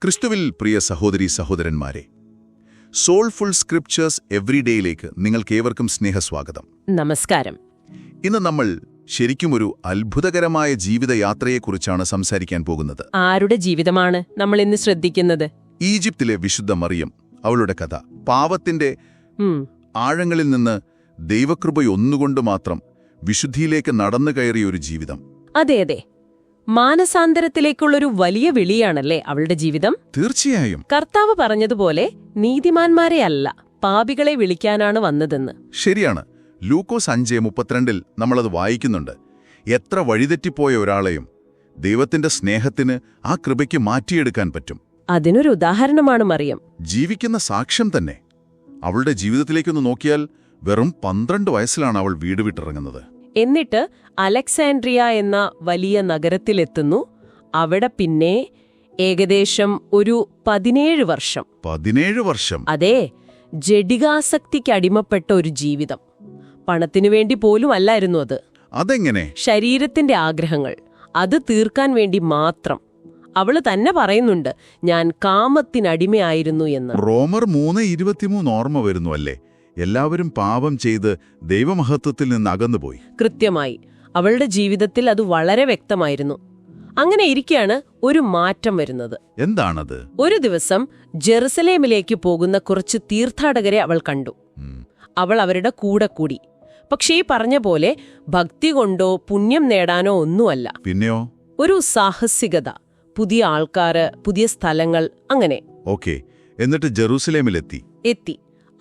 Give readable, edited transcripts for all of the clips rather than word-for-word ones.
ക്രിസ്തുവിൽ പ്രിയ സഹോദരീ സഹോദരന്മാരെ, സോൾഫുൾ സ്ക്രിപ്ചേഴ്സ് എവ്രിഡേയിലേക്ക് നിങ്ങൾക്കേവർക്കും സ്നേഹസ്വാഗതം. നമസ്കാരം. ഇന്ന് നമ്മൾ ശരിക്കും ഒരു അത്ഭുതകരമായ ജീവിതയാത്രയെക്കുറിച്ചാണ് സംസാരിക്കാൻ പോകുന്നത്. ആരുടെ ജീവിതമാണ് നമ്മൾ ഇന്ന് ശ്രദ്ധിക്കുന്നത്? ഈജിപ്തിലെ വിശുദ്ധ മറിയം, അവളുടെ കഥ. പാവത്തിന്റെ ആഴങ്ങളിൽ നിന്ന് ദൈവകൃപയൊന്നുകൊണ്ട് മാത്രം വിശുദ്ധിയിലേക്ക് നടന്നു കയറിയ ഒരു ജീവിതം. അതെ അതെ, മാനസാന്തരത്തിലേക്കുള്ളൊരു വലിയ വിളിയാണല്ലേ അവളുടെ ജീവിതം. തീർച്ചയായും കർത്താവ് പറഞ്ഞതുപോലെ നീതിമാന്മാരെ അല്ല, പാപികളെ വിളിക്കാനാണ് വന്നതെന്ന്. ശരിയാണ്. ലൂക്കോസ് 5:32 നമ്മളത് വായിക്കുന്നുണ്ട്. എത്ര വഴിതെറ്റിപ്പോയ ഒരാളെയും ദൈവത്തിന്റെ സ്നേഹത്തിന് ആ കൃപയ്ക്ക് മാറ്റിയെടുക്കാൻ പറ്റും. അതിനൊരു ഉദാഹരണമാണ് മറിയം. ജീവിക്കുന്ന സാക്ഷ്യം തന്നെ. അവളുടെ ജീവിതത്തിലേക്കൊന്ന് നോക്കിയാൽ വെറും 12 വയസ്സിലാണ് അവൾ വീട് വിട്ടിറങ്ങുന്നത്. എന്നിട്ട് അലക്സാൻഡ്രിയ എന്ന വലിയ നഗരത്തിലെത്തുന്നു. അവിടെ പിന്നെ ഏകദേശം ഒരു 17 വർഷം. 17 വർഷം? അതെ, ജഡികാസക്തിക്കടിമപ്പെട്ട ഒരു ജീവിതം. പണത്തിനു വേണ്ടി പോലും അല്ലായിരുന്നു അത്. അതെങ്ങനെ? ശരീരത്തിന്റെ ആഗ്രഹങ്ങൾ അത് തീർക്കാൻ വേണ്ടി മാത്രം. അവള് തന്നെ പറയുന്നുണ്ട്, ഞാൻ കാമത്തിനടിമയായിരുന്നു എന്ന്. റോമർ 3:23 ഓർമ്മ വരുന്നു അല്ലേ? എല്ലാവരും പാപം ചെയ്ത് ദൈവമഹത്വത്തിൽ നിന്ന് അകന്നുപോയി. കൃത്യമായി. അവളുടെ ജീവിതത്തിൽ അത് വളരെ വ്യക്തമായിരുന്നു. അങ്ങനെ ഇരിക്കെയാണ് ഒരു മാറ്റം വരുന്നത്. എന്താണത്? ഒരു ദിവസം ജെറുസലേമിലേക്ക് പോകുന്ന കുറച്ച് തീർത്ഥാടകരെ അവൾ കണ്ടു. അവൾ അവരുടെ കൂടെ കൂടി. പക്ഷേ ഈ പറഞ്ഞ പോലെ ഭക്തി കൊണ്ടോ പുണ്യം നേടാനോ ഒന്നുമല്ല. പിന്നെയോ? ഒരു സാഹസികത, പുതിയ ആൾക്കാര്, പുതിയ സ്ഥലങ്ങൾ, അങ്ങനെ. ഓക്കേ, എന്നിട്ട് ജെറൂസലേമിലെത്തി.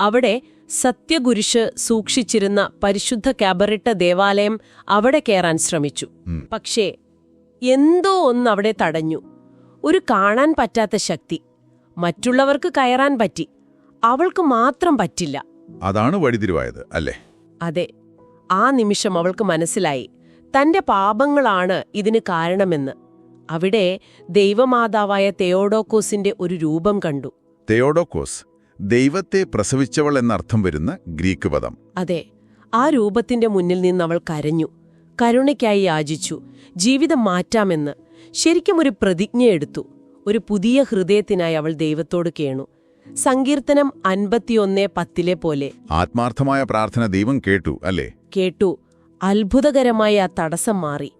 അവിടെ സത്യകുരിശ് സൂക്ഷിച്ചിരുന്ന പരിശുദ്ധ കാബറിട്ട ദേവാലയം അവിടെ കയറാൻ ശ്രമിച്ചു. പക്ഷേ എന്തോ ഒന്ന് അവിടെ തടഞ്ഞു. ഒരു കാണാൻ പറ്റാത്ത ശക്തി. മറ്റുള്ളവർക്ക് കയറാൻ പറ്റി, അവൾക്ക് മാത്രം പറ്റില്ല. അതാണ് വഴിതിരിവായത് അല്ലേ? അതെ. ആ നിമിഷം അവൾക്ക് മനസ്സിലായി, തന്റെ പാപങ്ങളാണ് ഇതിന് കാരണമെന്ന്. അവിടെ ദൈവമാതാവായ തെയോഡോക്കോസിന്റെ ഒരു രൂപം കണ്ടു. തെയോഡോക്കോസ്, ദൈവത്തെ പ്രസവിച്ചവൾ എന്നർത്ഥം വരുന്ന ഗ്രീക്ക് പദം. അതെ. ആ രൂപത്തിന്റെ മുന്നിൽ നിന്ന് അവൾ കരഞ്ഞു, കരുണയ്ക്കായി യാചിച്ചു, ജീവിതം മാറ്റാമെന്ന്. ശരിക്കും ഒരു പ്രതിജ്ഞയെടുത്തു. ഒരു പുതിയ ഹൃദയത്തിനായി അവൾ ദൈവത്തോട് കേണു. സങ്കീർത്തനം 51:10 പോലെ. ആത്മാർത്ഥമായ പ്രാർത്ഥന ദൈവം കേട്ടു അല്ലേ? കേട്ടു. അത്ഭുതകരമായ ആ തടസ്സം മാറി.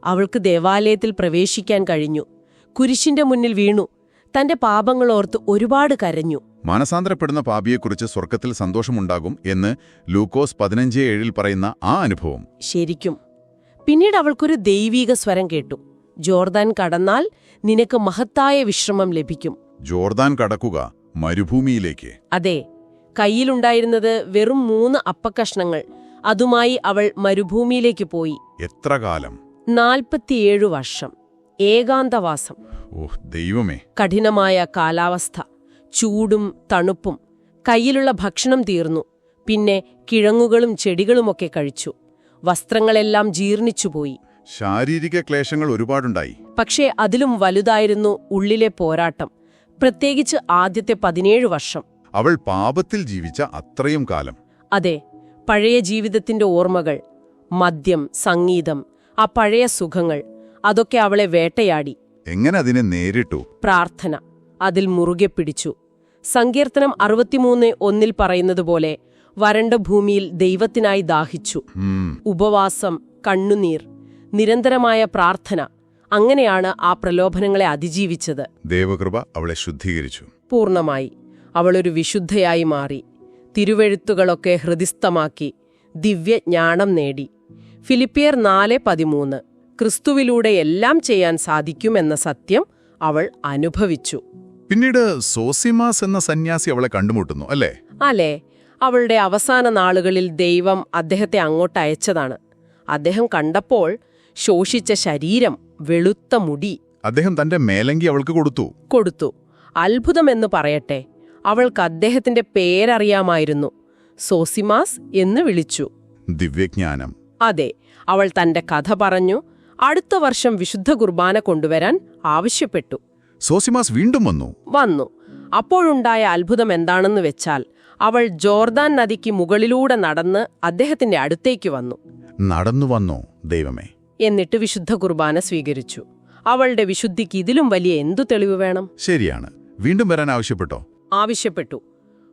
അവൾക്ക് ദേവാലയത്തിൽ പ്രവേശിക്കാൻ കഴിഞ്ഞു. കുരിശിന്റെ മുന്നിൽ വീണു. തന്റെ പാപങ്ങളോർത്ത് ഒരുപാട് കരഞ്ഞു. മാനസാന്തരപ്പെടുന്ന പാപിയെക്കുറിച്ച് സ്വർഗത്തിൽ സന്തോഷമുണ്ടാകും എന്ന് ലൂക്കോസ് 15:7 പറയുന്ന ആ അനുഭവം. ശരിക്കും. പിന്നീട് അവൾക്കൊരു ദൈവീക സ്വരം കേട്ടു. ജോർദാൻ കടന്നാൽ നിനക്ക് മഹത്തായ വിശ്രമം ലഭിക്കും. ജോർദാൻ കടക്കുക? മരുഭൂമിയിലേക്ക്? അതെ. കയ്യിലുണ്ടായിരുന്നത് വെറും 3 അപ്പക്കഷ്ണങ്ങൾ. അതുമായി അവൾ മരുഭൂമിയിലേക്ക് പോയി. എത്ര കാലം? 47 വർഷം. ഏകാന്തവാസം. ഓഹ് ദൈവമേ! കഠിനമായ കാലാവസ്ഥ, ചൂടും തണുപ്പും. കയ്യിലുള്ള ഭക്ഷണം തീർന്നു. പിന്നെ കിഴങ്ങുകളും ചെടികളുമൊക്കെ കഴിച്ചു. വസ്ത്രങ്ങളെല്ലാം ജീർണിച്ചുപോയി. ശാരീരിക ക്ലേശങ്ങൾ ഒരുപാടുണ്ടായി. പക്ഷേ അതിലും വലുതായിരുന്നു ഉള്ളിലെ പോരാട്ടം. പ്രത്യേകിച്ച് ആദ്യത്തെ 17 വർഷം. അവൾ പാപത്തിൽ ജീവിച്ച അത്രയും കാലം. അതെ. പഴയ ജീവിതത്തിന്റെ ഓർമ്മകൾ, മദ്യം, സംഗീതം, ആ പഴയ സുഖങ്ങൾ, അതൊക്കെ അവളെ വേട്ടയാടി. എങ്ങനെ അതിനെ നേരിട്ടു? പ്രാർത്ഥന അതിൽ മുറുകെ പിടിച്ചു. സങ്കീർത്തനം 63:1 പറയുന്നതുപോലെ വരണ്ട ഭൂമിയിൽ ദൈവത്തിനായി ദാഹിച്ചു. ഉപവാസം, കണ്ണുനീർ, നിരന്തരമായ പ്രാർത്ഥന. അങ്ങനെയാണ് ആ പ്രലോഭനങ്ങളെ അതിജീവിച്ചത്. ദൈവകൃപ അവളെ ശുദ്ധീകരിച്ചു. പൂർണ്ണമായി. അവളൊരു വിശുദ്ധയായി മാറി. തിരുവെഴുത്തുകളൊക്കെ ഹൃദിസ്ഥമാക്കി. ദിവ്യജ്ഞാനം നേടി. ഫിലിപ്പിയർ 4:13 ക്രിസ്തുവിലൂടെ എല്ലാം ചെയ്യാൻ സാധിക്കുമെന്ന സത്യം അവൾ അനുഭവിച്ചു. പിന്നീട് സോസിമാസ് എന്ന സന്യാസി അവളെ കണ്ടുമുട്ടുന്നു അല്ലേ? അല്ലേ. അവളുടെ അവസാന നാളുകളിൽ ദൈവം അദ്ദേഹത്തെ അങ്ങോട്ട് അയച്ചതാണ്. അദ്ദേഹം കണ്ടപ്പോൾ ശോഷിച്ച ശരീരം, വെളുത്ത മുടി. അദ്ദേഹം തന്റെ മേലങ്കി അവൾക്ക് കൊടുത്തു. അത്ഭുതമെന്ന് പറയട്ടെ, അവൾക്ക് അദ്ദേഹത്തിന്റെ പേരറിയാമായിരുന്നു. സോസിമാസ് എന്ന് വിളിച്ചു. ദിവ്യജ്ഞാനം. അതെ. അവൾ തന്റെ കഥ പറഞ്ഞു. അടുത്ത വർഷം വിശുദ്ധ കുർബാന കൊണ്ടുവരാൻ ആവശ്യപ്പെട്ടു. സോസിമാസ് വീണ്ടും വന്നു. അപ്പോഴുണ്ടായ അത്ഭുതം എന്താണെന്ന് വെച്ചാൽ, അവൾ ജോർദാൻ നദിക്ക് മുകളിലൂടെ നടന്ന് അദ്ദേഹത്തിന്റെ അടുത്തേക്ക് വന്നു. നടന്നു വന്നോ ദൈവമേ? എന്നിട്ട് വിശുദ്ധ കുർബാന സ്വീകരിച്ചു. അവളുടെ വിശുദ്ധിക്ക് ഇതിലും വലിയ എന്തു തെളിവ് വേണം? ശരിയാണ്. വീണ്ടും വരാൻ ആവശ്യപ്പെട്ടോ? ആവശ്യപ്പെട്ടു.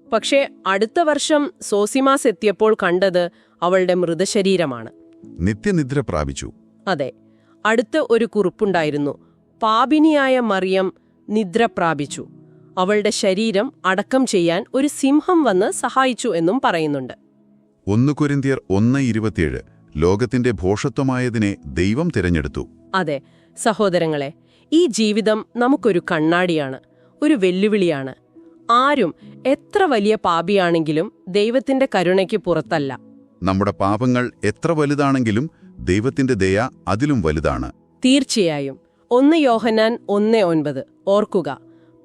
പക്ഷേ അടുത്ത വർഷം സോസിമാസ് എത്തിയപ്പോൾ കണ്ടത് അവളുടെ മൃതശരീരമാണ്. നിത്യനിദ്ര പ്രാപിച്ചു. അതെ. അടുത്ത ഒരു കുറിപ്പുണ്ടായിരുന്നു. പാപിനിയായ മറിയം നിദ്ര പ്രാപിച്ചു. അവളുടെ ശരീരം അടക്കം ചെയ്യാൻ ഒരു സിംഹം വന്ന് സഹായിച്ചു എന്നും പറയുന്നുണ്ട്. 1 കൊരിന്ത്യർ 1:27 ലോകത്തിന്റെ ഭോഷത്വമായതിനെ ദൈവം തിരഞ്ഞെടുത്തു. അതെ സഹോദരങ്ങളെ, ഈ ജീവിതം നമുക്കൊരു കണ്ണാടിയാണ്, ഒരു വെല്ലുവിളിയാണ്. ആരും എത്ര വലിയ പാപിയാണെങ്കിലും ദൈവത്തിന്റെ കരുണയ്ക്ക് പുറത്തല്ല. നമ്മുടെ പാപങ്ങൾ എത്ര വലുതാണെങ്കിലും ദൈവത്തിന്റെ ദയ അതിലും വലുതാണ്. തീർച്ചയായും. 1 യോഹന്നാൻ 1:9 ഓർക്കുക,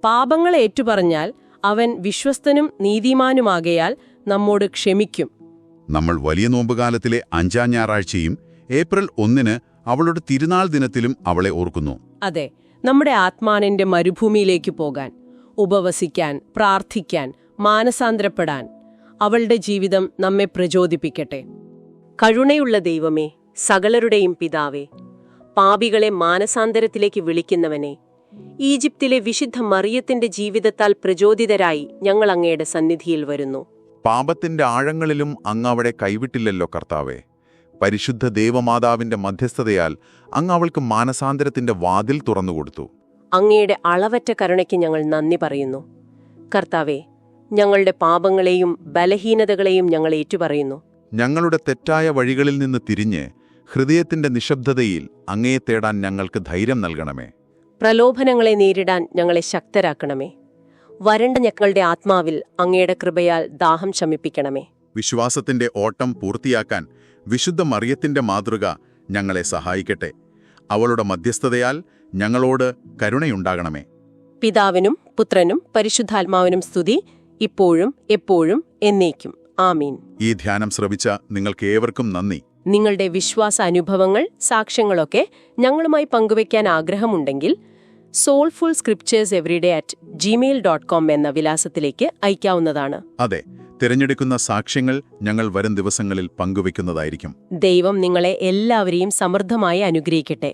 പാപങ്ങൾ ഏറ്റുപറഞ്ഞാൽ അവൻ വിശ്വസ്തനും നീതിമാനുമാകയാൽ നമ്മോട് ക്ഷമിക്കും. നമ്മൾ വലിയ നോമ്പുകാലത്തിലെ 5-ാം ഞായറാഴ്ചയും ഏപ്രിൽ 1-ന് അവളുടെ തിരുനാൾ ദിനത്തിലും അവളെ ഓർക്കുന്നു. അതെ, നമ്മുടെ ആത്മാവിന്റെ മരുഭൂമിയിലേക്ക് പോകാൻ, ഉപവസിക്കാൻ, പ്രാർത്ഥിക്കാൻ, മാനസാന്തരപ്പെടാൻ അവളുടെ ജീവിതം നമ്മെ പ്രചോദിപ്പിക്കട്ടെ. കരുണയുള്ള ദൈവമേ, സകലരുടെയും പിതാവേ, പാപികളെ മാനസാന്തരത്തിലേക്ക് വിളിക്കുന്നവനെ, ഈജിപ്തിലെ വിശുദ്ധ മറിയത്തിന്റെ ജീവിതത്താൽ പ്രചോദിതരായി ഞങ്ങൾ അങ്ങയുടെ സന്നിധിയിൽ വരുന്നു. പാപത്തിന്റെ ആഴങ്ങളിലും അങ്ങ് അവളെ കൈവിട്ടില്ലല്ലോ കർത്താവേ. പരിശുദ്ധ ദേവമാതാവിന്റെ മധ്യസ്ഥതയാൽ അങ്ങ് അവൾക്ക് മാനസാന്തരത്തിന്റെ വാതിൽ തുറന്നുകൊടുത്തു. അങ്ങയുടെ അളവറ്റ കരുണയ്ക്ക് ഞങ്ങൾ നന്ദി പറയുന്നു. കർത്താവേ, ഞങ്ങളുടെ പാപങ്ങളെയും ബലഹീനതകളെയും ഞങ്ങൾ ഏറ്റുപറയുന്നു. ഞങ്ങളുടെ തെറ്റായ വഴികളിൽ നിന്ന് തിരിഞ്ഞ് ഹൃദയത്തിന്റെ നിശബ്ദതയിൽ അങ്ങയെ തേടാൻ ഞങ്ങൾക്ക് ധൈര്യം നൽകണമേ. പ്രലോഭനങ്ങളെ നേരിടാൻ ഞങ്ങളെ ശക്തരാക്കണമേ. വരണ്ട ഞങ്ങളുടെ ആത്മാവിൽ അങ്ങയുടെ കൃപയാൽ ദാഹം ശമിപ്പിക്കണമേ. വിശ്വാസത്തിന്റെ ഓട്ടം പൂർത്തിയാക്കാൻ വിശുദ്ധ മറിയത്തിന്റെ മാതൃക ഞങ്ങളെ സഹായിക്കട്ടെ. അവളുടെ മധ്യസ്ഥതയാൽ ഞങ്ങളോട് കരുണയുണ്ടാകണമേ. പിതാവിനും പുത്രനും പരിശുദ്ധാത്മാവിനും സ്തുതി, ഇപ്പോഴും എപ്പോഴും എന്നേക്കും. ആമീൻ. ഈ ധ്യാനം ശ്രവിച്ച നിങ്ങൾക്കേവർക്കും നന്ദി. നിങ്ങളുടെ വിശ്വാസ അനുഭവങ്ങൾ, സാക്ഷ്യങ്ങളൊക്കെ ഞങ്ങളുമായി പങ്കുവയ്ക്കാൻ ആഗ്രഹമുണ്ടെങ്കിൽ soulfulscriptureseveryday@gmail.com എന്ന വിലാസത്തിലേക്ക് അയക്കാവുന്നതാണ്. അതെ, തിരഞ്ഞെടുക്കുന്ന സാക്ഷ്യങ്ങൾ ഞങ്ങൾ വരും ദിവസങ്ങളിൽ പങ്കുവയ്ക്കുന്നതായിരിക്കും. ദൈവം നിങ്ങളെ എല്ലാവരെയും സമൃദ്ധമായി അനുഗ്രഹിക്കട്ടെ.